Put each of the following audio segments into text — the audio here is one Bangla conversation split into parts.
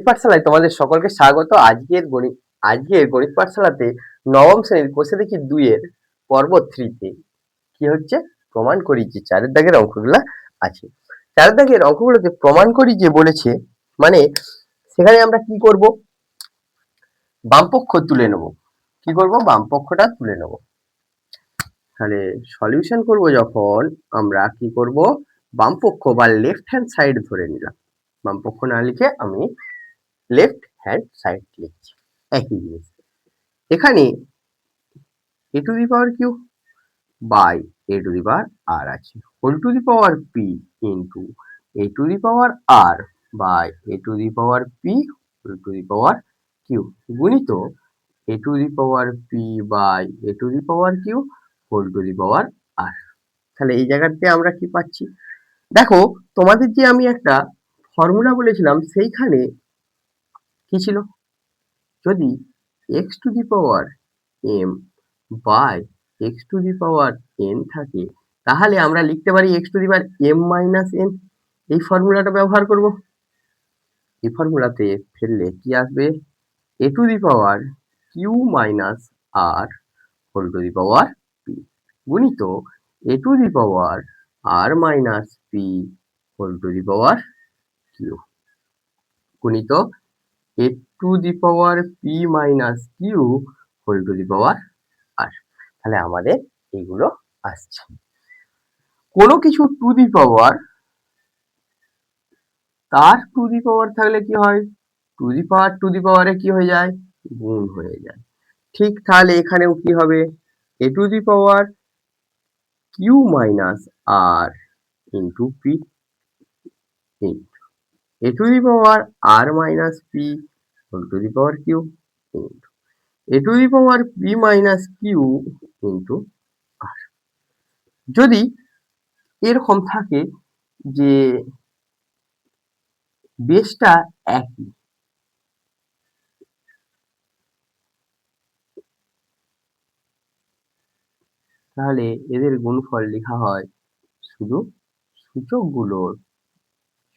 পাঠশালায় তোমাদের সকলকে স্বাগত। আজকের গণিত পাঠশালাতে নবম শ্রেণীর কোষে দেখি 2 এর পর্ব 3 তে কি হচ্ছে, প্রমাণ করি যে চারের দাগের অঙ্কগুলা আছে। চারের দাগের অঙ্কগুলোতে প্রমাণ করি যে বলেছে, মানে সেখানে আমরা কি করব, বামপক্ষ তুলে নেব। কি করব, বামপক্ষটা তুলে নেব। তাহলে সলিউশন করব যখন, আমরা কি করব, বামপক্ষ বা লেফট হ্যান্ড সাইড ধরে নিলাম। বামপক্ষ না লিখে আমি লেফট হ্যান্ড সাইড লিখছি, একই জিনিস। এখানে a to the power q by a to the power r আছে, whole to the power p into a to the power r by a to the power p whole to the power q গুণিত a to the power p by a to the power q whole to the power r। তাহলে এই জায়গাতে আমরা কি পাচ্ছি, দেখো তোমাদের যে আমি একটা ফর্মুলা বলেছিলাম, সেইখানে কি ছিল, যদি x to the power m by x to the power n থাকে, তাহলে আমরা লিখতে পারি x to the power m minus n। এই ফর্মুলাটা ব্যবহার করব। এই ফর্মুলাতে ফেললে কি আসবে, a to the power q minus r whole to the power p গুণিত a to the power r minus p whole to the power q গুণিত a to the power p minus q whole to the power r। তাহলে আমাদের এইগুলো আসছে। কোনো কিছু টু দি পাওয়ার, তার টু দি পাওয়ার থাকলে কি হয়, টু দি পাওয়ারে কি হয়ে যায়, গুণ হয়ে যায়। ঠিক তাহলে এখানেও কি হবে, a to the power q minus r into p into a to the power r minus p whole to the power q into a to the power p minus q into r। যদি এরকম থাকে যে বেসটা একই, তাহলে এদের গুণফল লেখা হয় শুধু সূচকগুলোর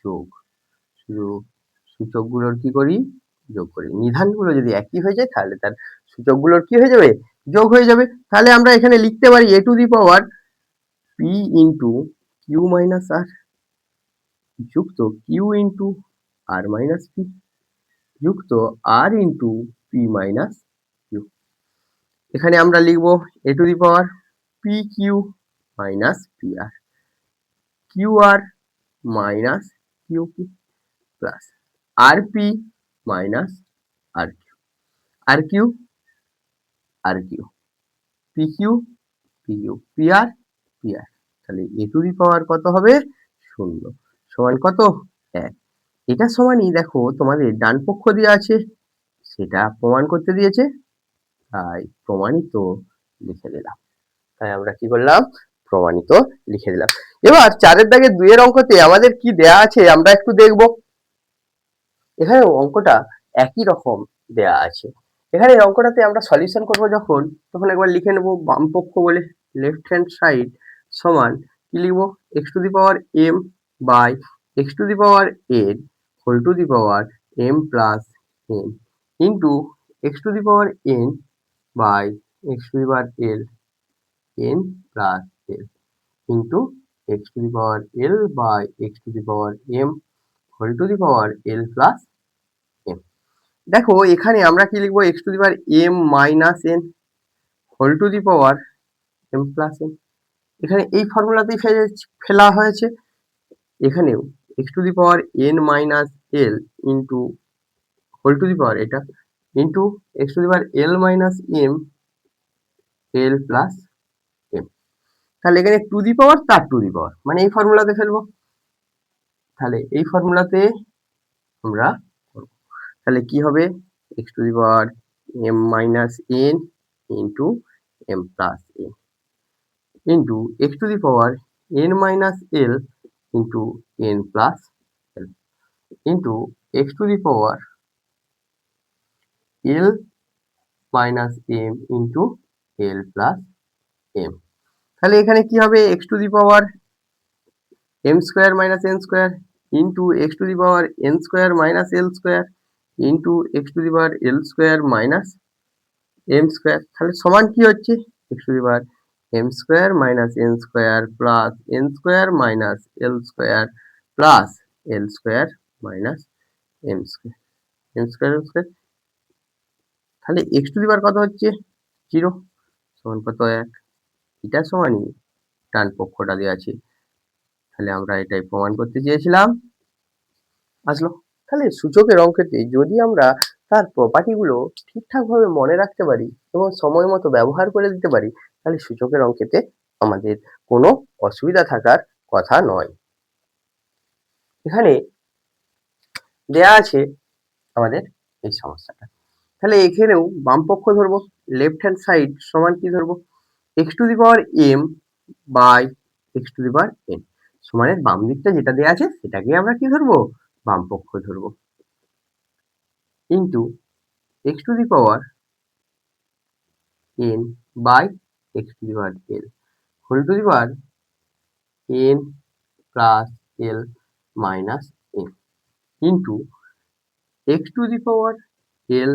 যোগ। শুধু সূচকগুলোর কি করি, যোগ করি। নিধানগুলো যদি একই হয়ে যায় তাহলে তার সূচকগুলোর কি হয়ে যাবে, যোগ হয়ে যাবে। তাহলে আমরা এখানে লিখতে পারি a to the power p into q minus r যুক্ত q into r minus p যুক্ত r into p minus q. এখানে আমরা লিখবো a to the power p q minus p r, q r minus q p plus r p minus r q, r q r q, p q p q, p r p r. তাহলে এ টু দি পাওয়ার কত হবে, 0 সমান কত, 1। এটা সমানই, দেখো তোমাদের ডান পক্ষ দেওয়া আছে, সেটা প্রমাণ করতে দিয়েছে, তাই প্রমাণিত লিখে দিলাম। তাই আমরা কি করলাম, প্রমাণিত লিখে দিলাম। এবার 4 দাগের 2 এর অঙ্কতে আমাদের কি দেয়া আছে আমরা একটু দেখব। এখানে অঙ্কটা একই রকম দেয়া আছে। এখানে অঙ্কটাতে আমরা সলিউশন করব যখন, তখন একবার লিখে নেব বাম পক্ষ বলে, লেফট হ্যান্ড সাইড সমান কি লিখব, x to the power m by x to the power n whole to the power m plus n into x to the power n by x to the power l n plus l into x to the power l by x to the power m whole to the power l plus m। দেখো এখানে আমরা কি লিখবো, x to the power m minus n whole to the power m plus n। এখানে এই ফর্মুলাতেই ফেলা হয়েছে। এখানেও x to the power n minus l into whole to the power এটা into x to the power l minus m l plus m। তাহলে এখানে টু দি পাওয়ার তার টু দি পাওয়ার, মানে এই ফর্মুলাতে ফেলবো। তাহলে এই ফর্মুলাতে আমরা করব। তাহলে কি হবে, x to the power m minus n into m plus n into x to the power n minus l into n plus l into x to the power l minus m into l plus m। তাহলে এখানে কি হবে, x to the power m square minus n square into x to the power n square minus l square into x to the power l square minus m square, তাহলে সমান কি হচ্ছে x to the power m square minus n square plus n square minus l square plus l square minus m square, m square m square, তাহলে এক্স টু দি পাওয়ার কত হচ্ছে 0 সমান কত 1, এটার সমানই ডান পক্ষটা দেওয়া আছে, তাহলে আমরা এটাই প্রমাণ করতে চেয়েছিলাম, আসলো। তাহলে সূচকের অঙ্কতে যদি আমরা তার প্রপার্টি গুলো ঠিকঠাক ভাবে মনে রাখতে পারি এবং সময় মতো ব্যবহার করে দিতে পারি, তাহলে সূচকের অঙ্কেতে আমাদের কোনো অসুবিধা থাকার কথা নয়। এখানে দেয়া আছে আমাদের এই সমস্যাটা, তাহলে এখানেও বাম পক্ষ ধরবো, লেফট হ্যান্ড সাইড সমান কি ধরবো, x to the power m by x to the power n, সমানের বাম দিকটা যেটা দেওয়া আছে সেটাকে আমরা কি ধরবো, বাম পক্ষ ধরবো, into x to the power n by x to the power l whole to the power n plus l minus n into x to the power l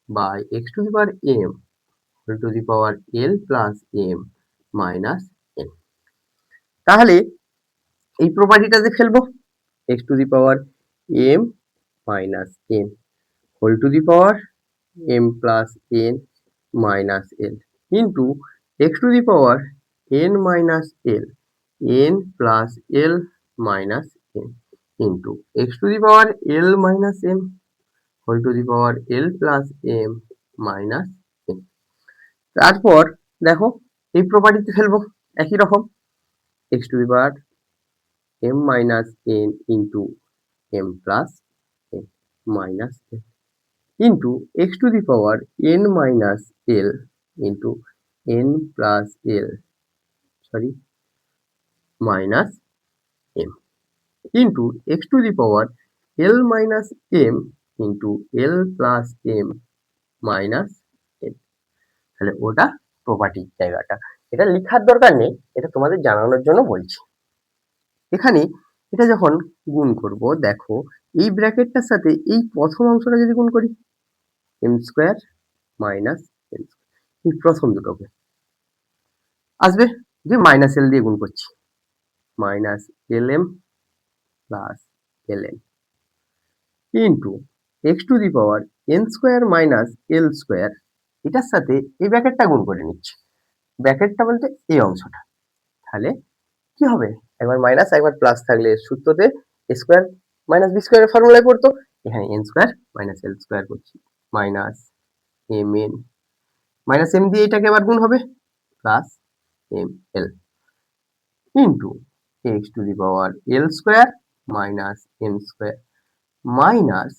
by x to the power m whole to the power l plus m minus n, তাহলে এই প্রপার্টিটাতে ফেলবো x to the power m minus n whole to the power m plus n minus l into x to the power n minus l n plus l minus n into x to the power l minus m whole to the power l plus m minus n, তারপর দেখো এই প্রপার্টিতে ফেলবো একই রকম x to the power m minus n into m plus n minus n into x to the power n minus l into n plus l minus m into x to the power l minus m into l plus m minus n, তাহলে ওটা প্রপার্টির জায়গাটা, এটা লেখার দরকার নেই, এটা তোমাদের জানানোর জন্য বলছি। এখানে এটা যখন গুণ করব, দেখো এই ব্র্যাকেটটার সাথে এই প্রথম অংশটা যদি গুণ করি m স্কোয়ার মাইনাস n, এই প্রথম দুটোকে আসবে যে মাইনাস l দিয়ে গুণ করছি, minus lm plus ln into x to the power N square minus l square, এটার সাথে এই ব্র্যাকেটটা গুণ করে নিচ্ছি, ব্র্যাকেটটা বলতে এই অংশটা, তাহলে কি হবে একবার মাইনাস একবার প্লাস থাকলে সূত্রতে স্কোয়ার মাইনাস বি স্কোয়ারের ফর্মুলায় পড়তো, এখানে n square minus l square করছি, minus m n minus m দিয়ে এটাকে আবার গুণ হবে plus m l into x to the power l square minus m square minus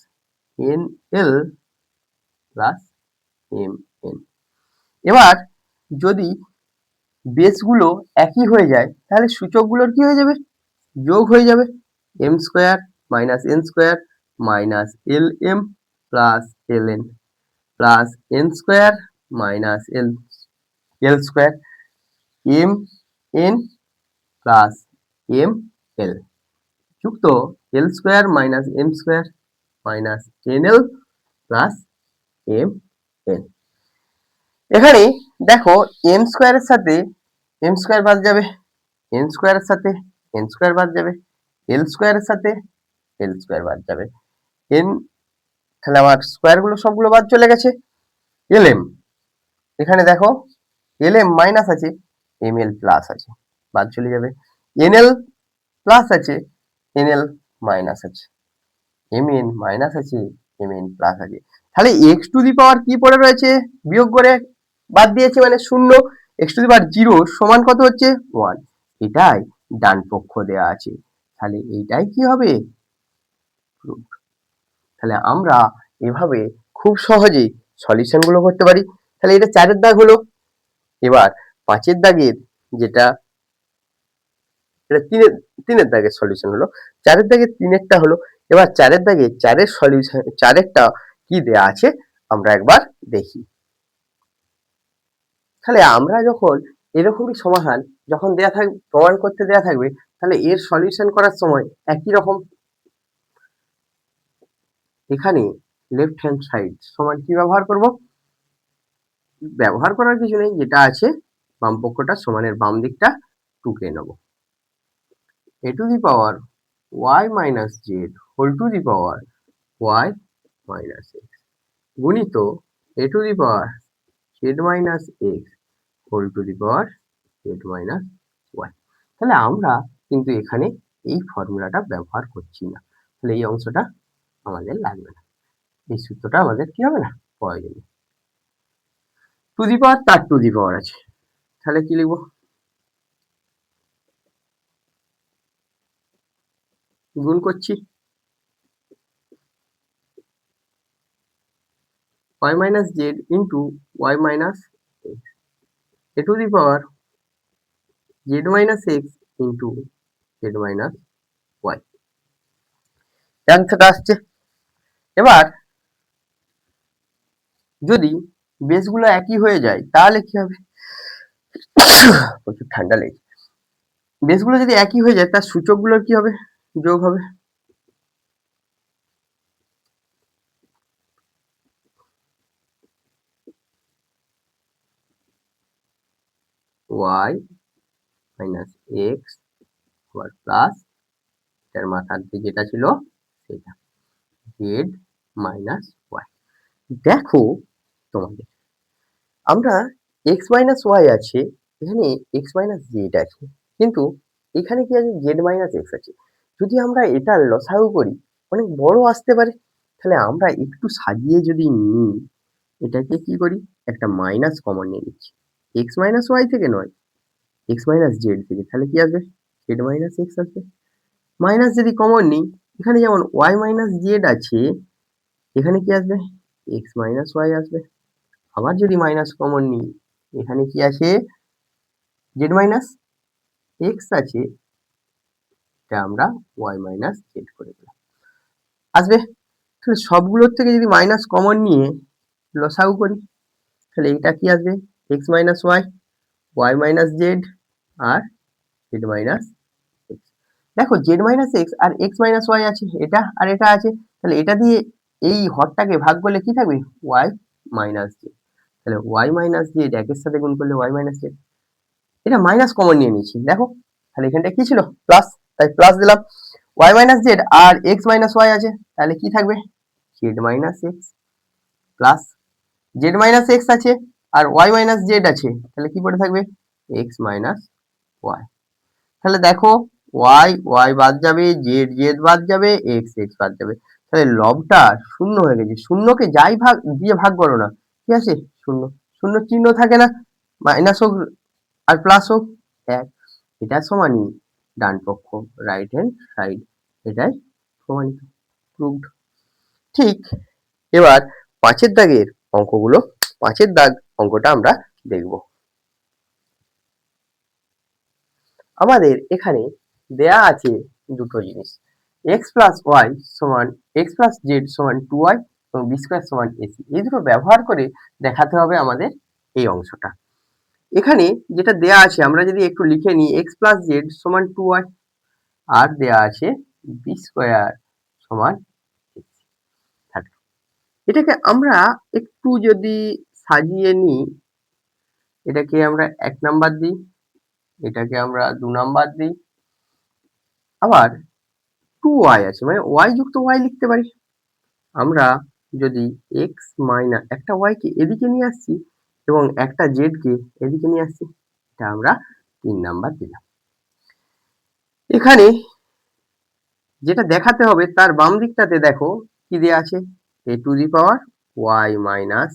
n l plus m n. এবার যদি বেসগুলো একই হয়ে যায় তাহলে সূচকগুলোর কি হয়ে যাবে, যোগ হয়ে যাবে, m square minus n square minus l m plus l n plus n square minus l l square m n plus m l যুক্ত l square minus m square minus n l plus m n. এখানে দেখো এম স্কোয়ারের সাথে এম স্কোয়ার বাদ যাবে, এন স্কোয়ারের সাথে এন স্কোয়ার বাদ যাবে, এল স্কোয়ারের সাথে এল স্কোয়ার বাদ যাবে, এন তাহলে আমার স্কোয়ার গুলো সবগুলো বাদ চলে গেছে, এল এম এখানে দেখো এল এম মাইনাস আছে এম এল প্লাস আছে বাদ চলে যাবে, এন এল প্লাস আছে এন এল মাইনাস আছে, এম এন মাইনাস আছে এম এন প্লাস আছে, তাহলে এক্স টু দি পাওয়ার কি পড়ে রয়েছে বিয়োগ করে বাদ দিয়েছে মানে শূন্য, এক্স টু দি পাওয়ার 0 সমান কত হচ্ছে 1, এটাই ডান পক্ষ দেয়া আছে, তাহলে এইটাই কি হবে প্রুফ। তাহলে আমরা এভাবে খুব সহজেই সলিউশন গুলো করতে পারি। তাহলে এটা 4 এর দাগ হলো, এবার 5 এর দাগের যেটা এটা 3 এর দাগের সলিউশন হলো, 4 এর দাগের 3 এরটা হলো, এবার 4 এর দাগে 4 এর সলিউশন 4 এরটা কি দেয়া আছে আমরা একবার দেখি। তাহলে আমরা যখন এরকমই সমাধান যখন দেয়া থাকবে প্রমাণ করতে দেয়া থাকবে, তাহলে এর সলিউশন করার সময় একই রকম এখানে লেফট হ্যান্ড সাইড সমান কি ব্যবহার করব? ব্যবহার করার কিছু নেই, যেটা আছে বাম পক্ষটা সমানের বাম দিকটা 2 কে নেব। a to the power y minus z whole to the power y minus x গুণিত a to the power z minus x whole to the power z minus y। তাহলে আমরা কিন্তু এখানে এই ফর্মুলাটা ব্যবহার করছি না, তাহলে এই অংশটা আমাদের লাগবে না, এই সূত্রটা আমাদের কি হবে না, প্রয়োজনীয়। টু দি পাওয়ার তার টু দি পাওয়ার আছে, তাহলে কি লিখবো, গুণ করছি y minus z into y minus x a to the power z minus x into z minus y। অ্যান্সারটা আসছে। এবার যদি বেসগুলো একই হয়ে যায় তাহলে কি হবে, প্রচুর ঠান্ডা লেগেছে, বেসগুলো যদি একই হয়ে যায় তার সূচকগুলোর কি হবে, যোগ হবে। y minus x আবার প্লাস এটার মাথার দিকে যেটা ছিল সেটা z minus y। দেখো তোমাদের আমরা x minus y আছে, এখানে x minus z আছে, কিন্তু এখানে কি আছে, z minus x আছে। যদি আমরা এটা লসাগু করি অনেক বড় আসতে পারে, তাহলে আমরা একটু সাজিয়ে যদি নিই, এটাকে কি করি, একটা মাইনাস কমন নিয়ে নিচ্ছি, x minus y থেকে নয়, x minus z থেকে, তাহলে কি আসবে, z minus x আসবে। মাইনাস যদি কমন নিই, এখানে যেমন y minus z আছে, এখানে কি আসবে, x minus y আসবে। আবার যদি মাইনাস কমন নিই, এখানে কি আছে, z minus x আছে, এটা আমরা y minus z করে দিলাম, আসবে। তাহলে সবগুলোর থেকে যদি মাইনাস কমন নিয়ে লসাগু করি, তাহলে এটা কি আসবে, x minus y, y minus z আর z minus x। দেখো z minus x আর x minus y আছে, এটা আর এটা আছে, তাহলে এটা দিয়ে এই হরটাকে ভাগ করলে কি থাকবে, y minus z। তাহলে y minus z একের সাথে গুণ করলে y minus z, এটা মাইনাস কমন নিয়ে নিয়েছি, দেখো তাহলে এখানটা কি ছিল, প্লাস, তাই প্লাস দিলাম। y minus z আর x minus y আছে, তাহলে কি থাকবে, z minus x plus z minus x আছে আর y minus z আছে, তাহলে কি পড়ে থাকবে, x minus y। তাহলে দেখো y y বাদ যাবে, z z বাদ যাবে, x x বাদ যাবে, তাহলে লবটা শূন্য হয়ে গেছে। শূন্যকে যাই ভাগ দিয়ে ভাগ করো না, কি আছে, শূন্য, শূন্য চিহ্ন থাকে না, মাইনাস হোক আর প্লাস হোক এক, এটা সমানই ডান পক্ষ, রাইট হ্যান্ড সাইড, এটাই প্রমাণিত, প্রুভড। ঠিক, এবার পাঁচের দাগের অঙ্কগুলো, পাঁচের দাগ অঙ্কটা আমরা দেখব। আমাদের এখানে দেয়া আছে দুটো জিনিস, x প্লাস ওয়াই সমান এক্স প্লাস জেড সমান 2y এবং বি স্কোয়ার সমান এসি, এই দুটো ব্যবহার করে দেখাতে হবে আমাদের এই অংশটা। এখানে যেটা দেয়া আছে আমরা যদি একটু লিখে নিই, এক্স প্লাস জেড সমান 2y আর দেয়া আছে বি স্কোয়ার সমান এসি। এটাকে আমরা একটু যদি সাজিয়ে নিই, এটাকে আমরা 1 নাম্বার দিই, এটাকে আমরা 2 নাম্বার দিই, আবার 2y আছে মানে y যুক্ত y লিখতে পারি। আমরা যদি x মাইনাস একটা y কে এদিকে নিয়ে আসছি এবং একটা z কে এদিকে নিয়ে আসছি, এটা আমরা 3 নাম্বার দিলাম। এখানে যেটা দেখাতে হবে তার বাম দিকটাতে দেখো কি দেয়া আছে, a to the power y minus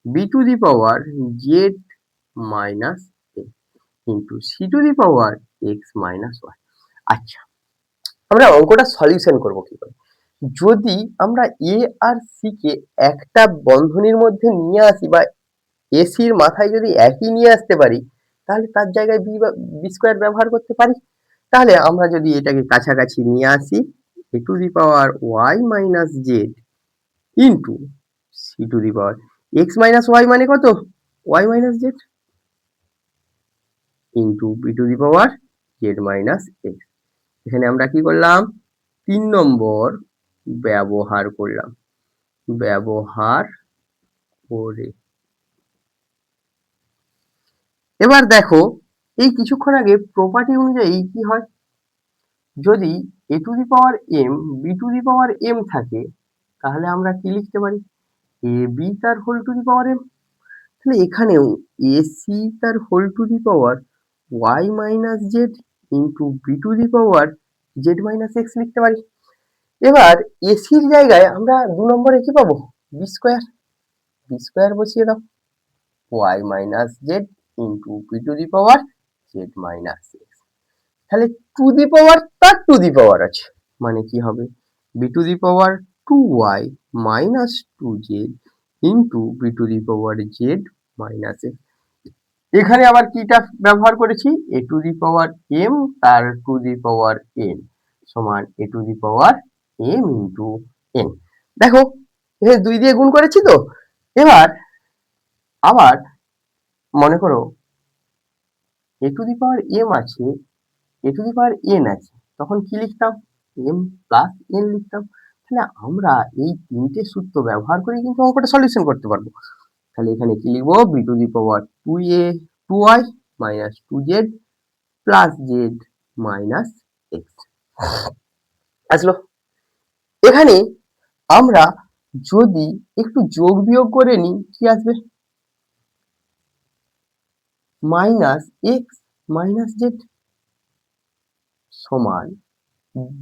b to the power z minus a into c to the power x minus y। আচ্ছা, আমরা অঙ্কটা সলিউশন করব কি করে, যদি আমরা এ আর সি কে একটা বন্ধনীর মধ্যে নিয়ে আসি বা এসির মাথায় যদি একই নিয়ে আসতে পারি, তাহলে তার জায়গায় বি স্কোয়ার ব্যবহার করতে পারি। তাহলে আমরা যদি এটাকে কাছাকাছি নিয়ে আসি, a to the power y minus z into c to the power x minus y মানে কত, y minus z into b to the power z minus x. এখানে আমরা কি করলাম, 3 নম্বর ব্যবহার করলাম। ব্যবহার করে। এবার দেখো এই কিছুক্ষণ আগে প্রপার্টি অনুযায়ী কি হয়, যদি a to the power m b to the power m থাকে তাহলে আমরা কি লিখতে পারি, a b তার whole to the power m। তাহলে এখানেও ac তার whole to the power y minus z into b to the power z minus x লিখতে পারি। এবার এসির জায়গায় আমরা 2 নম্বরে কি পাবো, বি স্কোয়ার বসিয়ে দাও, y minus z into b to the power z minus x. তাহলে টু দি পাওয়ার তার টু দি পাওয়ার আছে, মানে কি হবে, b to the power 2y minus 2z into b to the power z minus x. এখানে আবার কিটা ব্যবহার করেছি, a to the power m তার টু দি পাওয়ার n সমান a to the power m into n। দেখো এখানে 2 দিয়ে গুণ করেছি তো। এবার আবার মনে করো এ টু দি পাওয়ার m আছে, এ টু দি পাওয়ার n আছে, তখন কি লিখতাম, m প্লাস n লিখতাম। তাহলে আমরা এই তিনটে সূত্র ব্যবহার করে কিন্তু অঙ্কটা সলিউশন করতে পারবো। তাহলে এখানে কি লিখবো, b to the power 2y minus 2z plus z minus x আসলো। এখানে আমরা যদি একটু যোগ বিয়োগ করে নিই কি আসবে, মাইনাস এক্স মাইনাস জেড সমান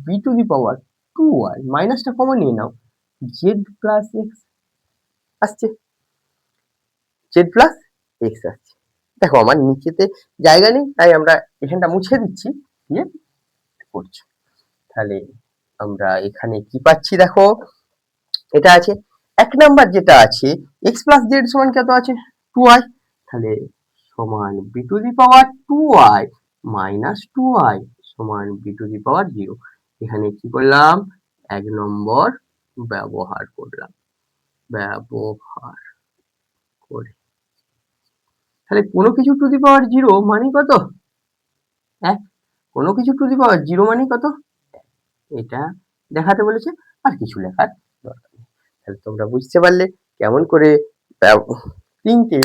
b to the power 2y, মাইনাসটা কমন নিয়ে নাও, জেড প্লাস এক্স আসছে, জেড প্লাস এক্স আসছে। দেখো আমার নিচেতে জায়গা নেই তাই আমরা এখানটা মুছে দিচ্ছি, দিয়ে করছি। তাহলে আমরা এখানে কি পাচ্ছি দেখো, এটা আছে 1 নাম্বার যেটা আছে x প্লাস জেড সমান কত আছে 2y, তাহলে সমান b to the power 2y minus 2y সমান বি টু দি পাওয়ার 0। এখানে কি করলাম, 1 নম্বর ব্যবহার করলাম, ব্যবহার করে। তাহলে কোনো কিছু টু দি পাওয়ার 0 মানে কত 1, কোনো কিছু টু দি পাওয়ার 0 মানে কত, এটা দেখাতে বলেছে, আর কিছু লেখার দরকার নেই। তাহলে তোমরা বুঝতে পারলে কেমন করে তিনটে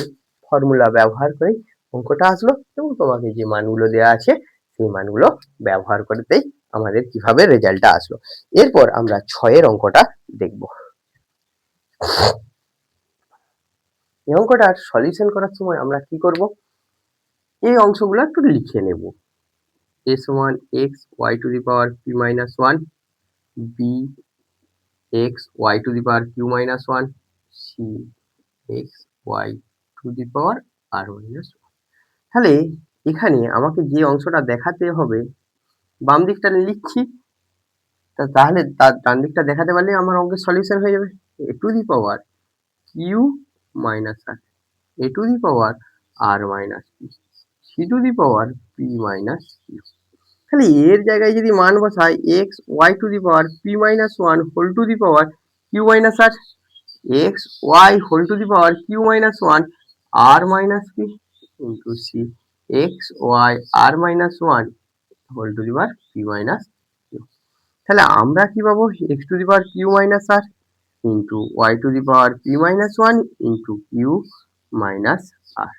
ফর্মুলা ব্যবহার করে অঙ্কটা আসলো, এবং তোমাকে যে মানগুলো দেওয়া আছে সেই মানগুলো ব্যবহার করতেই আমাদের কিভাবে রেজাল্টটা আসলো। এরপর আমরা 6 অঙ্কটা দেখব। এই অঙ্কটার সলিউশন করার সময় আমরা কি করব, এই অংশগুলো একটু লিখে নেব। a সমান x y two the power p minus 1, b x y two the power q minus 1, c x y two the power r minus 1। তাহলে এখানে আমাকে যে অংশটা দেখাতে হবে, বাম দিকটা লিখছি, তাহলে তার ডান দিকটা দেখাতে পারলে আমার অঙ্কের সলিউশন হয়ে যাবে। A to the power q minus r, a to the power r minus p, c to the power p minus q. তাহলে এর জায়গায় যদি মান বসাই x y to the power p minus 1 whole to the power q minus r, x y whole to the power q minus 1 r minus p into c x y r minus 1 whole to the power p minus q. তাহলে আমরা কি পাবো, x to the power q minus r into y to the power p minus 1 into q minus r,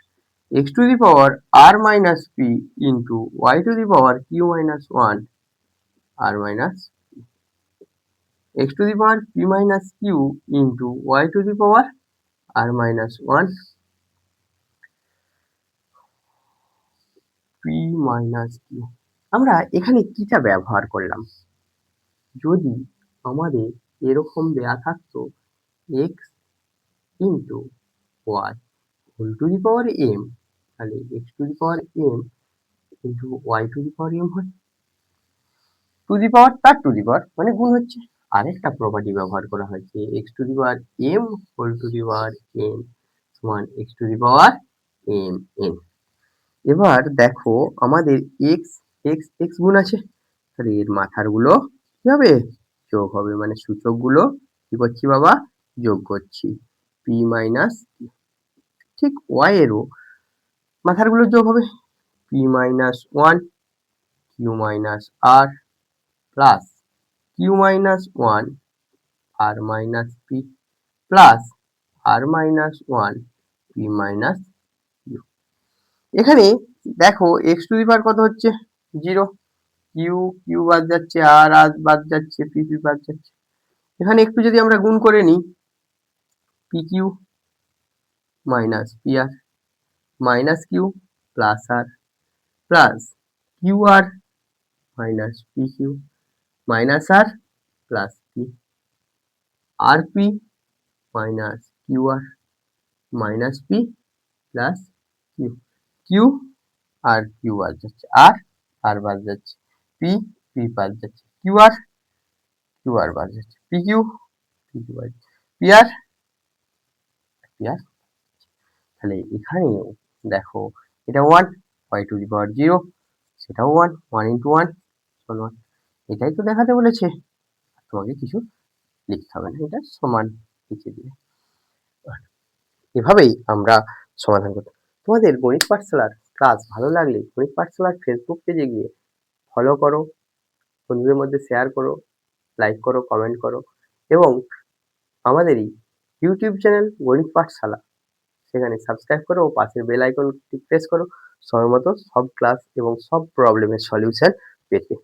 x to the power r minus p into y to the power q minus 1 r minus x to the power p minus q into y to the power r minus 1 p minus q। আমরা এখানে কিটা ব্যবহার করলাম, যদি আমাদের এরকম দেয়া থাকতো x into y whole to the power m, তাহলে x to the power m into y to the power m হয়, টু দি পাওয়ার তার টু দি পাওয়ার মানে গুণ হচ্ছে। আরেকটা প্রপার্টি ব্যবহার করা হয়েছে, x to the power m whole to the power n সমান x to the power m n. এবার দেখো আমাদের এক্স এক্স এক্স গুণ আছে, তাহলে এর মাথার গুলো কি হবে, যোগ হবে, মানে সূচক গুলো কি করছি বাবা, যোগ করছি, পি মাইনাস, ঠিক ওয়াই এরও মাথার গুলো যোগ হবে, p minus 1 q minus r plus q minus 1 r minus p plus r minus 1 p minus q. এখানে দেখো এক্স টু দি পাওয়ার কত হচ্ছে 0, কিউ কিউ বাদ যাচ্ছে, আর বাদ যাচ্ছে, পি পি বাদ যাচ্ছে। এখানে একটু যদি আমরা গুণ করে নিই, p q minus p r minus q plus r plus q r minus p q minus r plus p r p minus q r minus p plus q. Q r q বাদ যাচ্ছে, আর বাদ যাচ্ছে, পি পি বাদ যাচ্ছে, কিউ আর বাদ যাচ্ছে, পি কিউ বাদ যাচ্ছে, পি আর তাহলে এখানেও দেখো এটা 1 y টু দি পাওয়ার 0, সেটাও 1, 1 ইন্টু 1 1, এটাই তো দেখাতে বলেছে, তোমাকে কিছু লিখতে হবে না, এটা সমান লিখে দিলে। এভাবেই আমরা সমাধান করতে। তোমাদের গণিত পাঠশালার ক্লাস ভালো লাগলে গণিত পাঠশালার ফেসবুক পেজে গিয়ে ফলো করো, বন্ধুদের মধ্যে শেয়ার করো, লাইক করো, কমেন্ট করো এবং আমাদেরই ইউটিউব চ্যানেল গণিত পাঠশালা, সেখানে সাবস্ক্রাইব করো ও পাশের বেল আইকনটি প্রেস করো সময় মতো সব ক্লাস এবং সব প্রবলেমের সলিউশন পেতে।